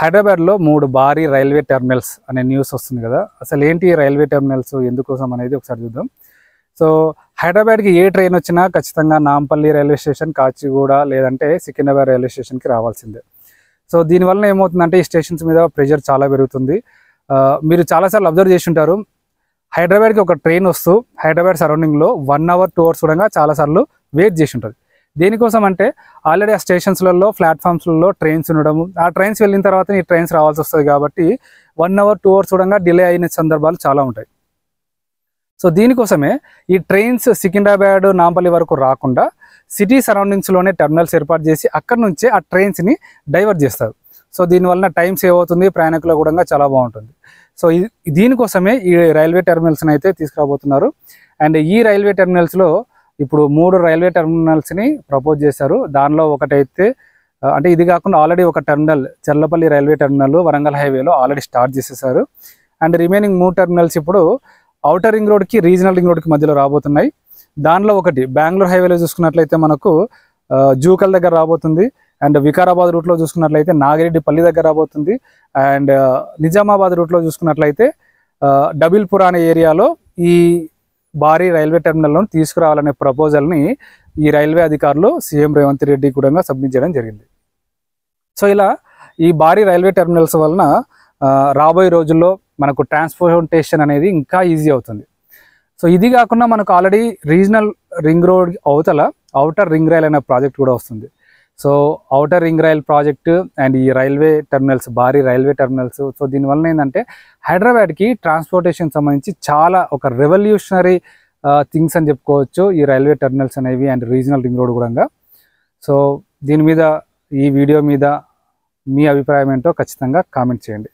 హైదరాబాద్లో 3 భారీ railway terminals అనే న్యూస్ వస్తుంది కదా. అసలు ఏంటి రైల్వే టెర్మినల్స్, ఎందుకోసం అనేది ఒకసారి చూద్దాం. సో హైదరాబాద్కి ఏ ట్రైన్ వచ్చినా ఖచ్చితంగా నాంపల్లి రైల్వే స్టేషన్, కాచిగూడ లేదంటే సికింద్రాబాద్ రైల్వే స్టేషన్కి రావాల్సిందే. సో దీనివల్ల ఏమవుతుందంటే ఈ స్టేషన్స్ మీద ప్రెషర్ చాలా పెరుగుతుంది. మీరు చాలాసార్లు అబ్జర్వ్ చేసి ఉంటారు, హైదరాబాద్కి ఒక ట్రైన్ వస్తూ హైదరాబాద్ సరౌండింగ్లో 1 hour 2 hours కూడా చాలాసార్లు వెయిట్ చేసి ఉంటుంది. దేనికోసం అంటే ఆల్రెడీ ఆ స్టేషన్స్లలో ప్లాట్ఫామ్స్లలో ట్రైన్స్ ఉండడం, ఆ ట్రైన్స్ వెళ్ళిన తర్వాత ఈ ట్రైన్స్ రావాల్సి వస్తుంది కాబట్టి 1 hour 2 hours కూడా డిలే అయిన సందర్భాలు చాలా ఉంటాయి. సో దీనికోసమే ఈ ట్రైన్స్ సికింద్రాబాద్ నాంపల్లి వరకు రాకుండా సిటీ సరౌండింగ్స్లోనే టెర్మినల్స్ ఏర్పాటు చేసి అక్కడ నుంచే ఆ ట్రైన్స్ని డైవర్ట్ చేస్తారు. సో దీనివల్ల టైం సేవ్ అవుతుంది, ప్రయాణికులకు కూడా చాలా బాగుంటుంది. సో దీనికోసమే ఈ రైల్వే టెర్మినల్స్ని అయితే తీసుకురాబోతున్నారు. అండ్ ఈ రైల్వే టెర్మినల్స్లో ఇప్పుడు 3 రైల్వే టెర్మినల్స్ని ప్రపోజ్ చేశారు. దానిలో ఒకటైతే అంటే ఇది కాకుండా ఆల్రెడీ ఒక terminal Cherlapalli railway terminal Warangal హైవేలో ఆల్రెడీ స్టార్ట్ చేసేసారు. అండ్ రిమైనింగ్ 3 టెర్మినల్స్ ఇప్పుడు ఔటర్ రింగ్ రోడ్కి, రీజనల్ రింగ్ రోడ్కి మధ్యలో రాబోతున్నాయి. దానిలో ఒకటి బెంగళూరు హైవేలో చూసుకున్నట్లయితే మనకు జూకల్ దగ్గర రాబోతుంది. అండ్ వికారాబాద్ రూట్లో చూసుకున్నట్లయితే నాగిరెడ్డిపల్లి దగ్గర రాబోతుంది. అండ్ నిజామాబాద్ రూట్లో చూసుకున్నట్లయితే డబిల్పుర అనే ఏరియాలో ఈ భారీ రైల్వే టెర్మినల్ను తీసుకురావాలనే ప్రపోజల్ని ఈ రైల్వే అధికారులు సీఎం రేవంత్ రెడ్డి కూడా సబ్మిట్ చేయడం జరిగింది. సో ఇలా ఈ భారీ రైల్వే టెర్మినల్స్ వలన రాబోయే రోజుల్లో మనకు ట్రాన్స్పోర్టేషన్ అనేది ఇంకా ఈజీ అవుతుంది. సో ఇది కాకుండా మనకు ఆల్రెడీ రీజనల్ రింగ్ రోడ్ అవతల ఔటర్ రింగ్ రైల్ అనే ప్రాజెక్ట్ కూడా వస్తుంది. So outer ring rail project and ఈ రైల్వే టెర్మినల్స్, భారీ రైల్వే టెర్మినల్స్, సో దీనివల్ల ఏంటంటే హైదరాబాద్కి ట్రాన్స్పోర్టేషన్ సంబంధించి చాలా ఒక రెవల్యూషనరీ థింగ్స్ అని చెప్పుకోవచ్చు ఈ రైల్వే టెర్మినల్స్ అనేవి అండ్ రీజనల్ రింగ్ రోడ్ కూడా. సో దీని మీద, ఈ వీడియో మీద మీ అభిప్రాయం ఏంటో ఖచ్చితంగా కామెంట్ చేయండి.